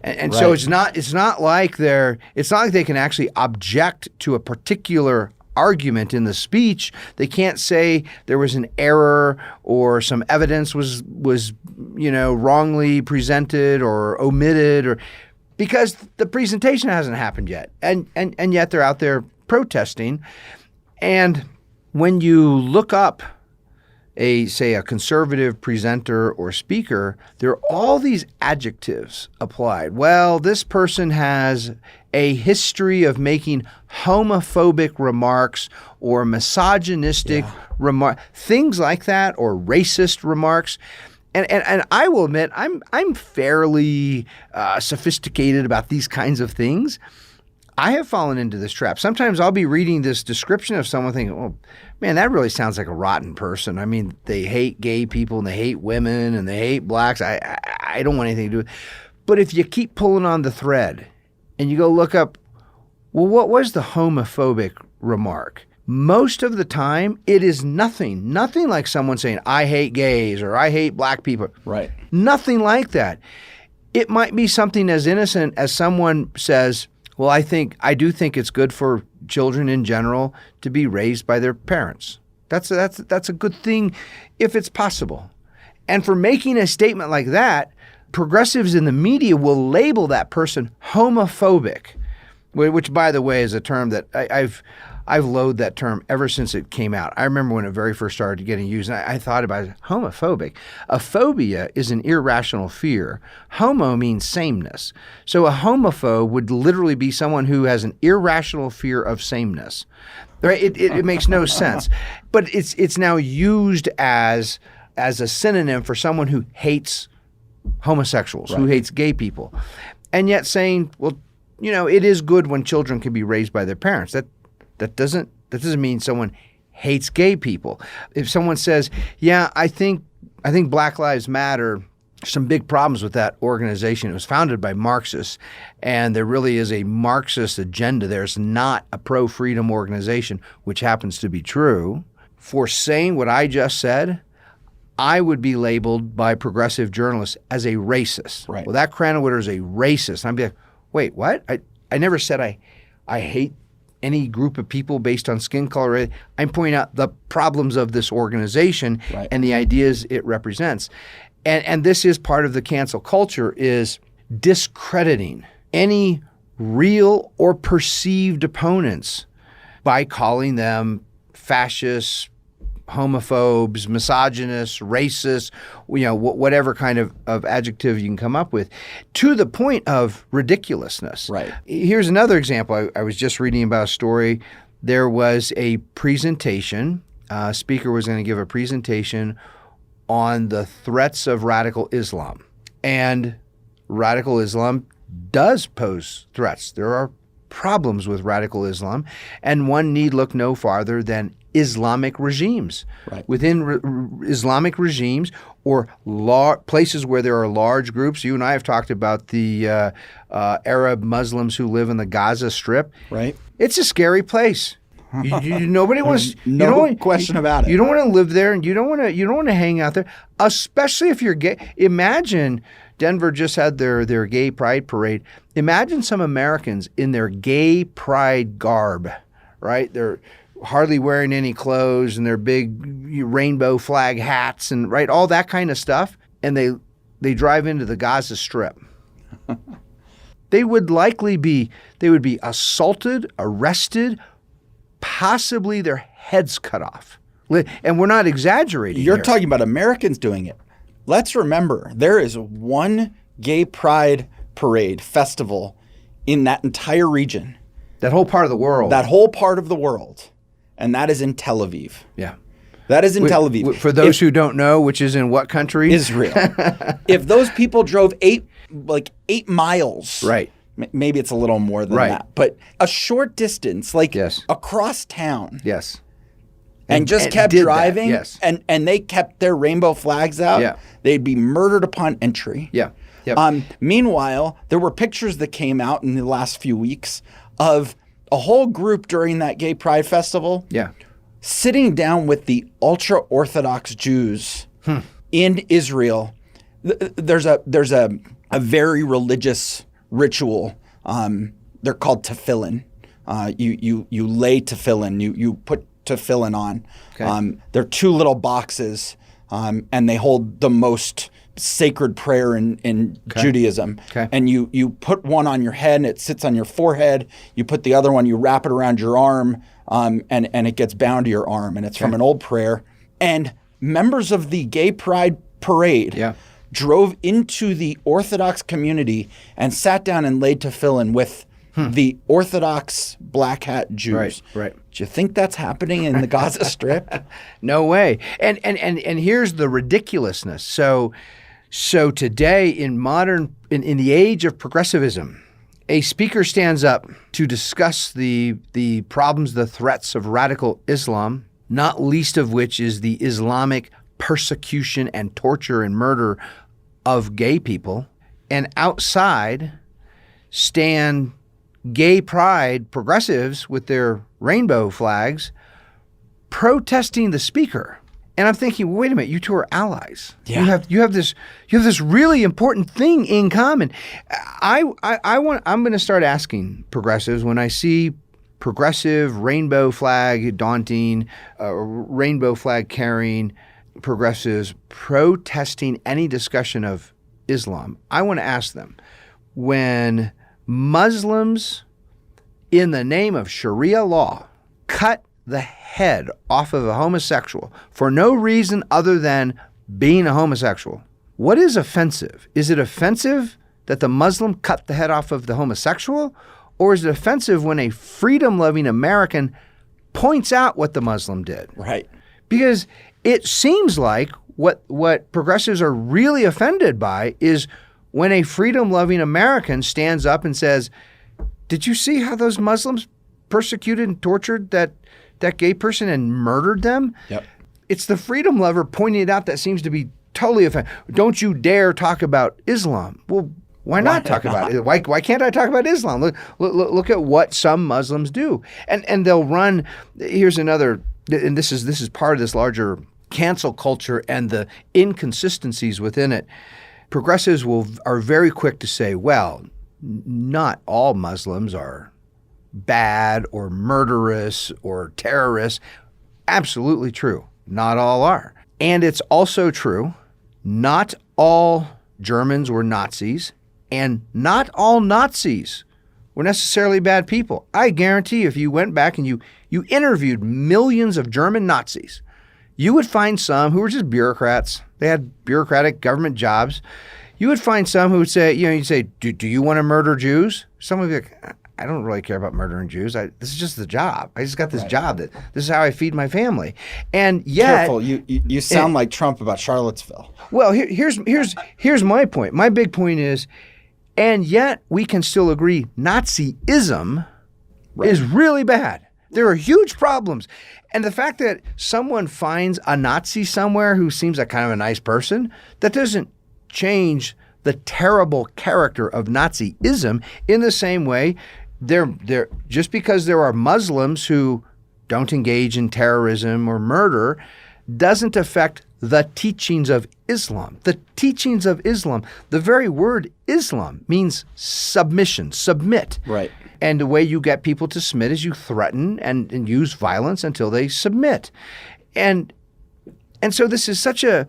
And so it's not like they can actually object to a particular argument in the speech. They can't say there was an error or some evidence was wrongly presented or omitted because the presentation hasn't happened yet. And yet they're out there protesting. And when you look up a conservative presenter or speaker, there are all these adjectives applied. Well, this person has a history of making homophobic remarks or misogynistic remarks, things like that, or racist remarks. And I will admit, I'm fairly sophisticated about these kinds of things. I have fallen into this trap. Sometimes I'll be reading this description of someone thinking, oh, man, that really sounds like a rotten person. I mean, they hate gay people and they hate women and they hate blacks. I don't want anything to do with it. But if you keep pulling on the thread and you go look up, well, what was the homophobic remark? Most of the time, it is nothing like someone saying, I hate gays or I hate black people. Right. Nothing like that. It might be something as innocent as someone says, well, I do think it's good for children in general to be raised by their parents. That's a good thing if it's possible. And for making a statement like that, progressives in the media will label that person homophobic, which, by the way, is a term that I've loathed that term ever since it came out. I remember when it very first started getting used, and I thought about it, homophobic. A phobia is an irrational fear. Homo means sameness. So a homophobe would literally be someone who has an irrational fear of sameness. Right? It makes no sense. But it's now used as a synonym for someone who hates homosexuals, who hates gay people. And yet saying, well, it is good when children can be raised by their parents. That doesn't mean someone hates gay people. If someone says, yeah, I think Black Lives Matter, there's some big problems with that organization. It was founded by Marxists, and there really is a Marxist agenda there. It's not a pro-freedom organization, which happens to be true. For saying what I just said, I would be labeled by progressive journalists as a racist. Right. Well, that Kranenwitter is a racist. I'd be like, wait, what? I never said I hate any group of people based on skin color. I'm pointing out the problems of this organization and the ideas it represents. And this is part of the cancel culture, is discrediting any real or perceived opponents by calling them fascists, homophobes, misogynists, racists, whatever kind of adjective you can come up with, to the point of ridiculousness. Right. Here's another example. I was just reading about a story. There was a presentation. A speaker was going to give a presentation on the threats of radical Islam. And radical Islam does pose threats. There are problems with radical Islam, and one need look no farther than Islamic regimes. Right. Within Islamic regimes or places where there are large groups. You and I have talked about the Arab Muslims who live in the Gaza Strip. Right. It's a scary place. Nobody wants. No question about it. You don't want to live there, and you don't want to hang out there, especially if you're gay. Imagine Denver just had their gay pride parade. Imagine some Americans in their gay pride garb, right? They're hardly wearing any clothes and their big rainbow flag hats and all that kind of stuff, and they drive into the Gaza Strip. They would be assaulted, arrested, possibly their heads cut off. And we're not exaggerating. You're here. talking about Americans doing it. Let's remember, there is one gay pride parade festival in that entire region. That whole part of the world. That whole part of the world. And that is in Tel Aviv. Yeah. That is in Tel Aviv. For those who don't know, which is in what country? Israel. If those people drove 8 miles. Right. Maybe it's a little more than that. But a short distance, yes. across town. Yes. And just kept driving. Yes. And they kept their rainbow flags out. Yeah. They'd be murdered upon entry. Yeah. Yep. Meanwhile, there were pictures that came out in the last few weeks of a whole group during that gay pride festival. Yeah. Sitting down with the ultra-Orthodox Jews in Israel. There's a very religious ritual. They're called tefillin. You lay tefillin. You put tefillin on. Okay. They're 2 little boxes, and they hold the most sacred prayer in Judaism. Okay. And you put one on your head, and it sits on your forehead. You put the other one, you wrap it around your arm, and it gets bound to your arm. And it's from an old prayer. And members of the gay pride parade drove into the Orthodox community and sat down and laid tefillin with the Orthodox black hat Jews. Right. Do you think that's happening in the Gaza Strip? No way. And here's the ridiculousness. So today in the age of progressivism, a speaker stands up to discuss the problems, the threats of radical Islam, not least of which is the Islamic persecution and torture and murder of gay people. And outside stand gay pride progressives with their rainbow flags protesting the speaker. And I'm thinking, wait a minute, you two are allies. Yeah. You have this really important thing in common. I'm going to start asking progressives when I see progressive rainbow flag daunting, rainbow flag carrying progressives protesting any discussion of Islam. I want to ask them, when Muslims, in the name of Sharia law, cut the head off of a homosexual for no reason other than being a homosexual, what is offensive? Is it offensive that the Muslim cut the head off of the homosexual? Or is it offensive when a freedom-loving American points out what the Muslim did? Right. Because it seems like what progressives are really offended by is when a freedom-loving American stands up and says, did you see how those Muslims persecuted and tortured that gay person and murdered them? Yep. It's the freedom lover pointing it out that seems to be totally offended. Don't you dare talk about Islam. Well, why not talk about it? Why can't I talk about Islam? Look at what some Muslims do. And they'll run. Here's another, and this is part of this larger cancel culture and the inconsistencies within it, progressives are very quick to say, well, not all Muslims are bad or murderous or terrorists. Absolutely true. Not all are. And it's also true, not all Germans were Nazis, and not all Nazis were necessarily bad people. I guarantee if you went back and you interviewed millions of German Nazis, you would find some who were just bureaucrats. They had bureaucratic government jobs. You would find some who would say, you'd say, do you want to murder Jews? Some would be like, I don't really care about murdering Jews. This is just the job. I just got this job. This is how I feed my family. And yet, careful, you sound like Trump about Charlottesville. Well, here's my point. My big point is, and yet we can still agree Nazism is really bad. There are huge problems. And the fact that someone finds a Nazi somewhere who seems like kind of a nice person, that doesn't change the terrible character of Nazism. In the same way, just because there are Muslims who don't engage in terrorism or murder doesn't affect the teachings of Islam. The teachings of Islam, the very word Islam means submission, submit. Right. And the way you get people to submit is you threaten and use violence until they submit. And so this is such a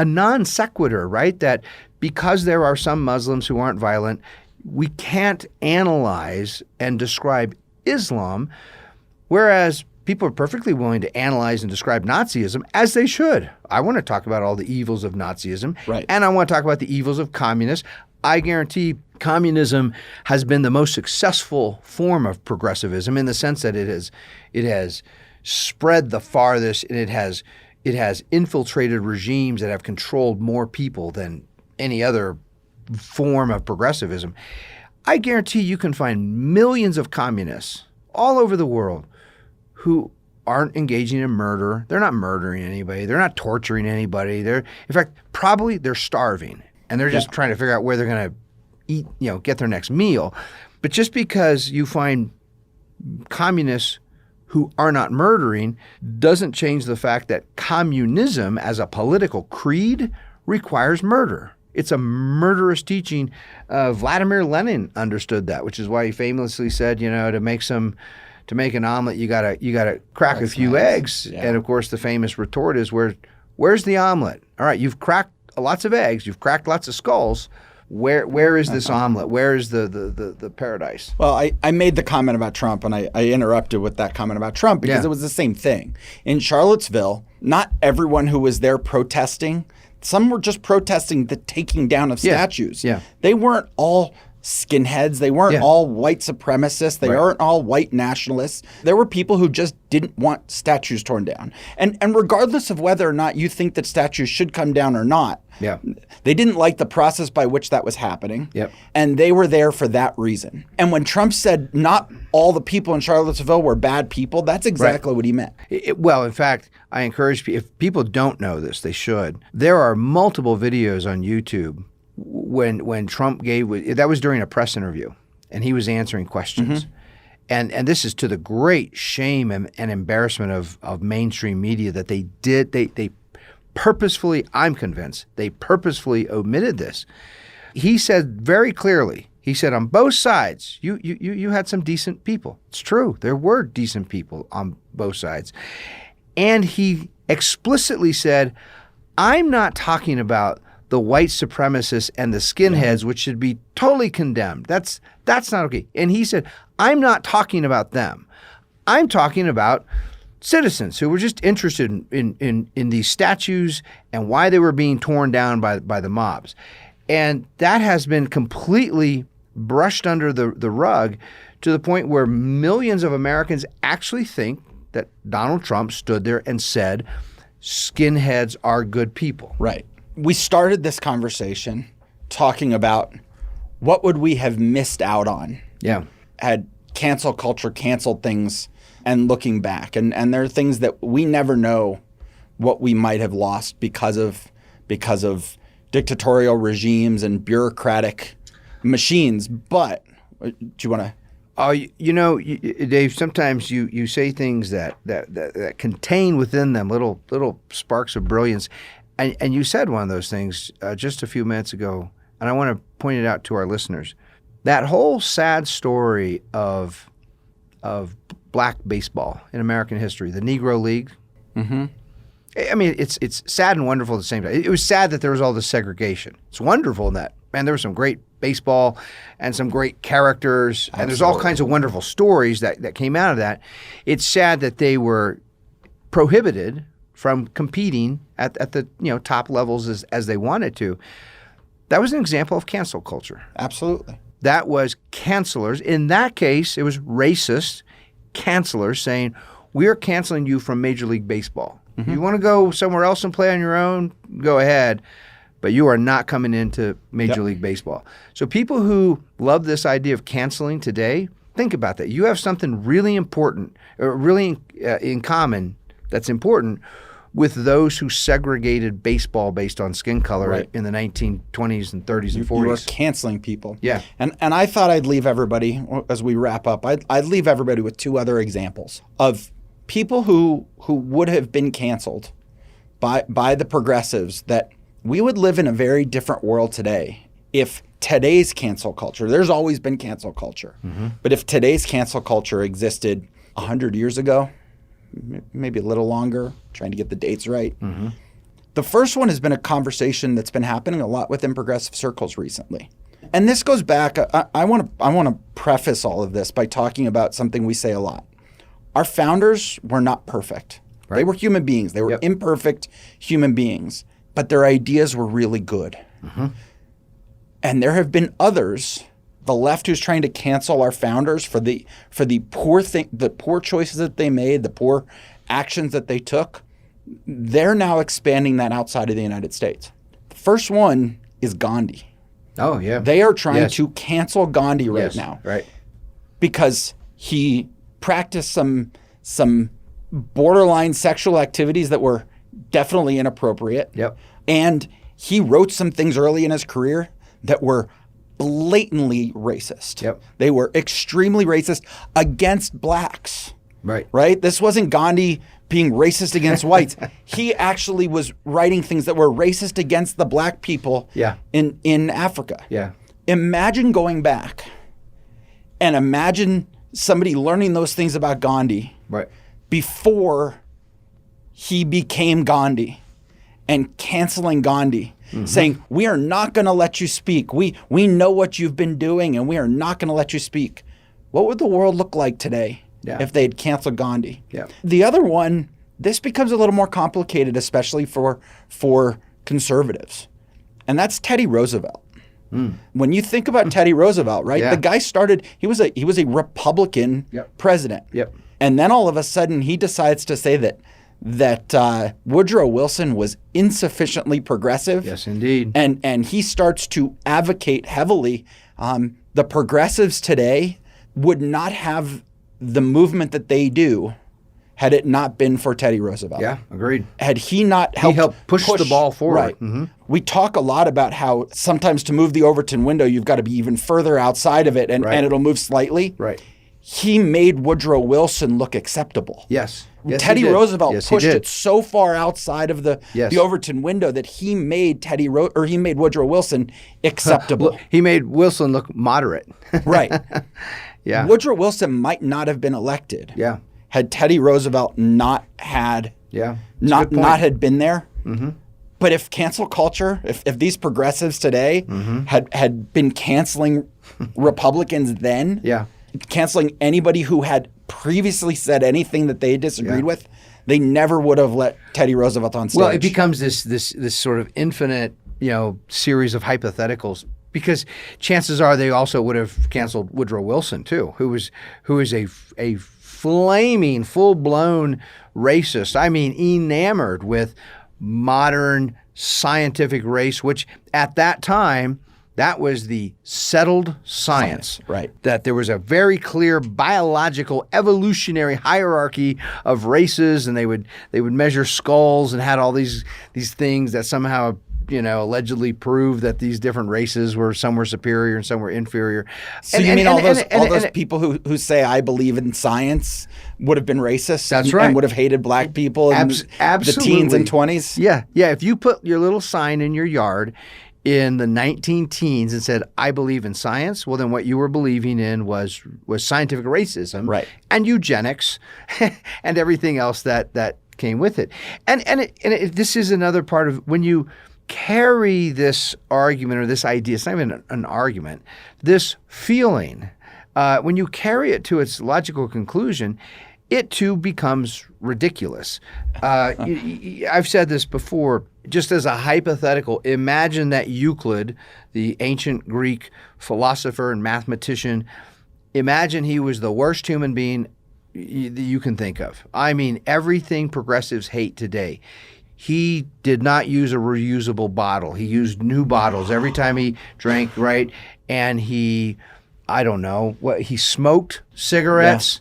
non sequitur, right? That because there are some Muslims who aren't violent, we can't analyze and describe Islam, whereas people are perfectly willing to analyze and describe Nazism, as they should. I want to talk about all the evils of Nazism, and I want to talk about the evils of communists. I guarantee communism has been the most successful form of progressivism in the sense that it has spread the farthest, and it has infiltrated regimes that have controlled more people than any other form of progressivism. I guarantee you can find millions of communists all over the world who aren't engaging in murder. They're not murdering anybody. They're not torturing anybody. In fact, probably they're starving, and they're just trying to figure out where they're going to eat, get their next meal. But just because you find communists who are not murdering doesn't change the fact that communism as a political creed requires murder. It's a murderous teaching. Vladimir Lenin understood that, which is why he famously said, to make an omelet, you gotta crack a few eggs. Yeah. And of course, the famous retort is, where's the omelet? All right, you've cracked lots of eggs, you've cracked lots of skulls. Where is this omelet? Where is the paradise? Well, I made the comment about Trump, and I interrupted with that comment about Trump because it was the same thing. In Charlottesville, not everyone who was there protesting, some were just protesting the taking down of statues. Yeah. They weren't all skinheads. They weren't all white supremacists. They weren't all white nationalists. There were people who just didn't want statues torn down. And regardless of whether or not you think that statues should come down or not, they didn't like the process by which that was happening. And they were there for that reason. And when Trump said not all the people in Charlottesville were bad people, that's exactly what he meant. Well, in fact, I encourage people, if people don't know this, they should. There are multiple videos on YouTube when Trump that was during a press interview, and he was answering questions. And this is to the great shame and embarrassment of mainstream media that they purposefully, I'm convinced, they purposefully omitted this. He said very clearly, he said on both sides, you had some decent people. It's true. There were decent people on both sides. And he explicitly said, I'm not talking about the white supremacists and the skinheads, which should be totally condemned. That's not okay. And he said, I'm not talking about them. I'm talking about citizens who were just interested in these statues and why they were being torn down by the mobs. And that has been completely brushed under the rug to the point where millions of Americans actually think that Donald Trump stood there and said, skinheads are good people. Right. We started this conversation talking about what would we have missed out on had cancel culture canceled things and looking back. And there are things that we never know what we might have lost because of dictatorial regimes and bureaucratic machines. But do you want to Oh, Dave, sometimes you say things that contain within them little sparks of brilliance. And you said one of those things just a few minutes ago, and I want to point it out to our listeners. That whole sad story of black baseball in American history, the Negro League. Mm-hmm. I mean, it's sad and wonderful at the same time. It was sad that there was all this segregation. It's wonderful in that, man, there was some great baseball and some great characters, and there's all kinds of wonderful stories that came out of that. It's sad that they were prohibited from competing at the top levels as they wanted to. That was an example of cancel culture. Absolutely. That was cancelers. In that case, it was racist cancelers saying, we are canceling you from Major League Baseball. Mm-hmm. You want to go somewhere else and play on your own? Go ahead. But you are not coming into Major League Baseball. So people who love this idea of canceling today, think about that. You have something really important, or really in common that's important with those who segregated baseball based on skin color in the 1920s and 30s and 40s. You were canceling people. Yeah. And I thought I'd leave everybody, as we wrap up, I'd leave everybody with two other examples of people who would have been canceled by the progressives, that we would live in a very different world today if today's cancel culture, there's always been cancel culture, but if today's cancel culture existed 100 years ago, maybe a little longer, trying to get the dates right. Mm-hmm. The first one has been a conversation that's been happening a lot within progressive circles recently. And this goes back, I want to preface all of this by talking about something we say a lot. Our founders were not perfect. Right. They were human beings. They were imperfect human beings, but their ideas were really good. Mm-hmm. And there have been others, the left, who's trying to cancel our founders for the poor choices that they made, the poor actions that they took. They're now expanding that outside of the United States. The first one is Gandhi. Oh, yeah. They are trying to cancel Gandhi right now. Right. Because he practiced some borderline sexual activities that were definitely inappropriate. Yep. And he wrote some things early in his career that were blatantly racist. Yep. They were extremely racist against blacks. Right. Right? This wasn't Gandhi being racist against whites. He actually was writing things that were racist against the black people in Africa. Yeah. Imagine going back and imagine somebody learning those things about Gandhi before he became Gandhi and canceling Gandhi. Saying, we are not going to let you speak. We know what you've been doing, and we are not going to let you speak. What would the world look like today if they had canceled Gandhi? Yeah. The other one, this becomes a little more complicated, especially for conservatives, and that's Teddy Roosevelt. When you think about Teddy Roosevelt, right? The guy started, he was a Republican president. Yep. And then all of a sudden he decides to say that Woodrow Wilson was insufficiently progressive. Yes, indeed. And he starts to advocate heavily. The progressives today would not have the movement that they do had it not been for Teddy Roosevelt. Yeah, agreed. Had he not helped, he helped push the ball forward. Right. Mm-hmm. We talk a lot about how sometimes to move the Overton window, you've got to be even further outside of it, and it'll move slightly. Right. He made Woodrow Wilson look acceptable. Yes. Teddy Roosevelt pushed it so far outside of the Overton window that he made Woodrow Wilson acceptable. He made Wilson look moderate. Right. Yeah. Woodrow Wilson might not have been elected. Yeah. Had Teddy Roosevelt not had had been there. Mm-hmm. But if cancel culture, if these progressives today had been canceling Republicans then, canceling anybody who had previously said anything that they disagreed with, they never would have let Teddy Roosevelt on stage. Well, it becomes this sort of infinite, series of hypotheticals, because chances are they also would have canceled Woodrow Wilson too, who is a flaming, full-blown racist. I mean, enamored with modern scientific race, which at that time, that was the settled science. Right. That there was a very clear biological evolutionary hierarchy of races, and they would measure skulls and had all these things that somehow allegedly prove that these different races were some were superior and some were inferior. So you mean all those people who say I believe in science would have been racist? That's right. And would have hated black people in the teens and 20s? Yeah. If you put your little sign in your yard in the 19 teens and said, I believe in science, well, then what you were believing in was scientific racism, right, and eugenics and everything else that came with it. And this is another part of when you carry this argument or this idea, it's not even an argument, this feeling, when you carry it to its logical conclusion, it too becomes ridiculous. I've said this before, just as a hypothetical, imagine that Euclid, the ancient Greek philosopher and mathematician, imagine he was the worst human being you can think of. I mean, everything progressives hate today. He did not use a reusable bottle. He used new bottles every time he drank, right? And he smoked cigarettes,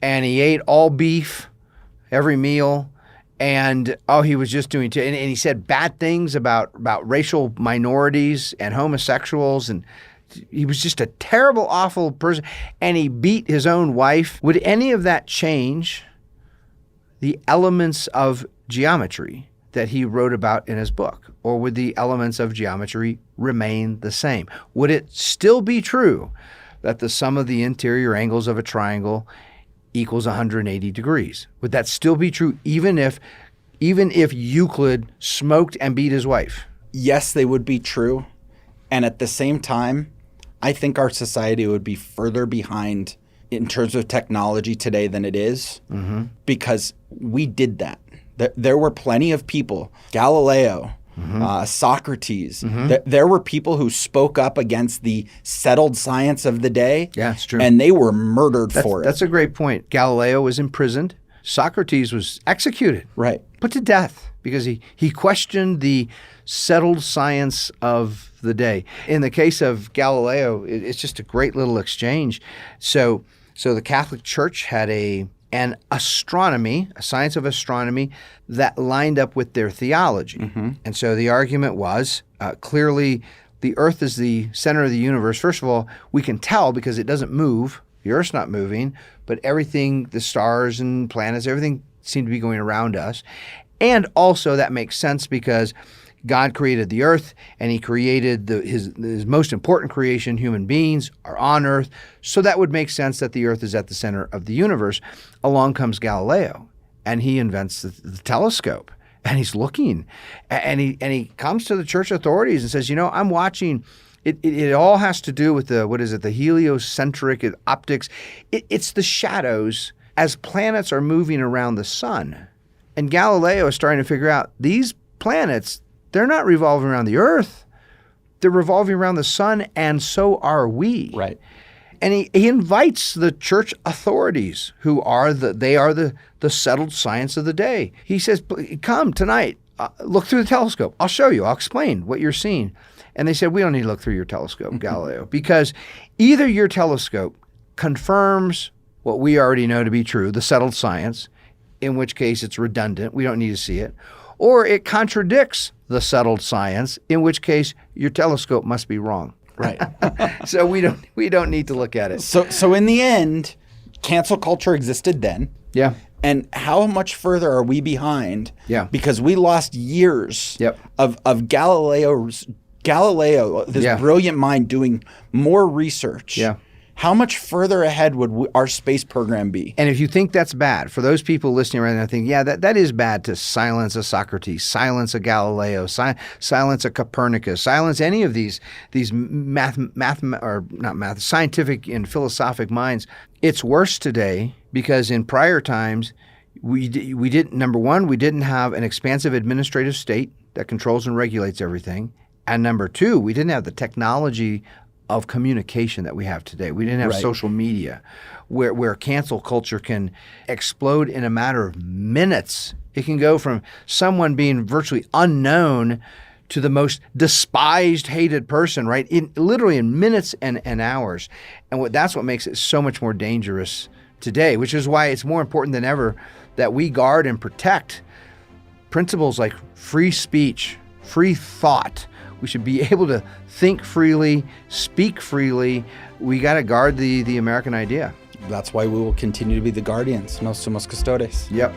and he ate all beef every meal. And he was just doing and he said bad things about racial minorities and homosexuals, and he was just a terrible, awful person. And he beat his own wife. Would any of that change the elements of geometry that he wrote about in his book? Or would the elements of geometry remain the same? Would it still be true that the sum of the interior angles of a triangle equals 180 degrees? Would that still be true even if Euclid smoked and beat his wife? Yes, they would be true. And at the same time, I think our society would be further behind in terms of technology today than it is, because we did that. There were plenty of people, Galileo, Socrates. There were people who spoke up against the settled science of the day. Yeah, it's true. And they were murdered for it. That's a great point. Galileo was imprisoned. Socrates was executed. Right. Put to death because he questioned the settled science of the day. In the case of Galileo, it's just a great little exchange. So the Catholic Church had an astronomy, a science of astronomy that lined up with their theology. And so the argument was clearly the Earth is the center of the universe. First of all, we can tell because it doesn't move. The Earth's not moving, but everything, the stars and planets, everything seemed to be going around us. And also that makes sense because God created the earth and he created his most important creation, human beings, are on earth. So that would make sense that the earth is at the center of the universe. Along comes Galileo and he invents the telescope and he's looking and he comes to the church authorities and says, I'm watching. It all has to do with the heliocentric optics. It's the shadows as planets are moving around the sun. And Galileo is starting to figure out these planets, they're not revolving around the Earth. They're revolving around the sun, and so are we. Right. And he invites the church authorities, who are the settled science of the day. He says, come tonight, look through the telescope. I'll show you. I'll explain what you're seeing. And they said, we don't need to look through your telescope, Galileo, because either your telescope confirms what we already know to be true, the settled science, in which case it's redundant, we don't need to see it, or it contradicts the settled science, in which case your telescope must be wrong. Right. So we don't need to look at it. So in the end, cancel culture existed then. Yeah. And how much further are we behind? Yeah. Because we lost years of Galileo, this brilliant mind, doing more research. Yeah. How much further ahead would our space program be? And if you think that's bad, for those people listening right now, think, that is bad to silence a Socrates, silence a Galileo, silence a Copernicus, silence any of these scientific and philosophic minds. It's worse today because in prior times, we didn't have an expansive administrative state that controls and regulates everything. And number two, we didn't have the technology of communication that we have today. We didn't have social media where cancel culture can explode in a matter of minutes. It can go from someone being virtually unknown to the most despised, hated person, right? Literally in minutes and hours. And that's what makes it so much more dangerous today, which is why it's more important than ever that we guard and protect principles like free speech, free thought. We should be able to think freely, speak freely. We got to guard the American idea. That's why we will continue to be the guardians, nos somos custodes. Yep.